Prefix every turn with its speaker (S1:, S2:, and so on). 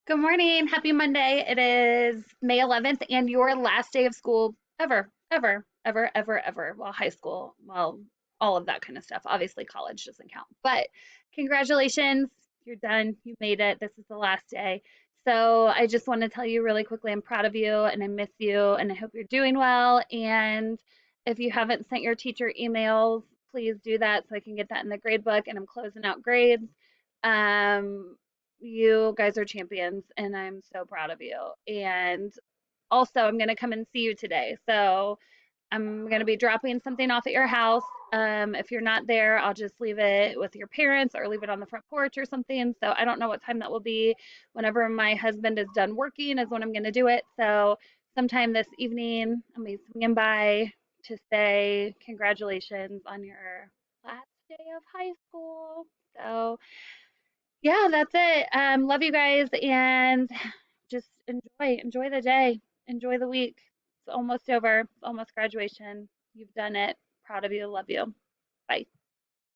S1: Good morning. Happy Monday. It is May 11th and your last day of school ever, ever, ever, ever, ever. Well, high school, well, all of that kind of stuff. Obviously, college doesn't count. But congratulations. You're done. You made it. This is the last day. So I just want to tell you really quickly, I'm proud of you and I miss you and I hope you're doing well. And if you haven't sent your teacher emails, please do that so I can get that in the grade book and I'm closing out grades. You guys are champions and I'm so proud of you. And also, I'm going to come and see you today. So I'm going to be dropping something off at your house. If you're not there, I'll just leave it with your parents or leave it on the front porch or something. So I don't know what time that will be. Whenever my husband is done working, is when I'm going to do it. So sometime this evening, I'll be swinging by to say congratulations on your last day of high school. So yeah, that's it. Love you guys and just enjoy the day, enjoy the week. It's almost over, it's almost graduation. You've done it. Proud of you, love you. Bye.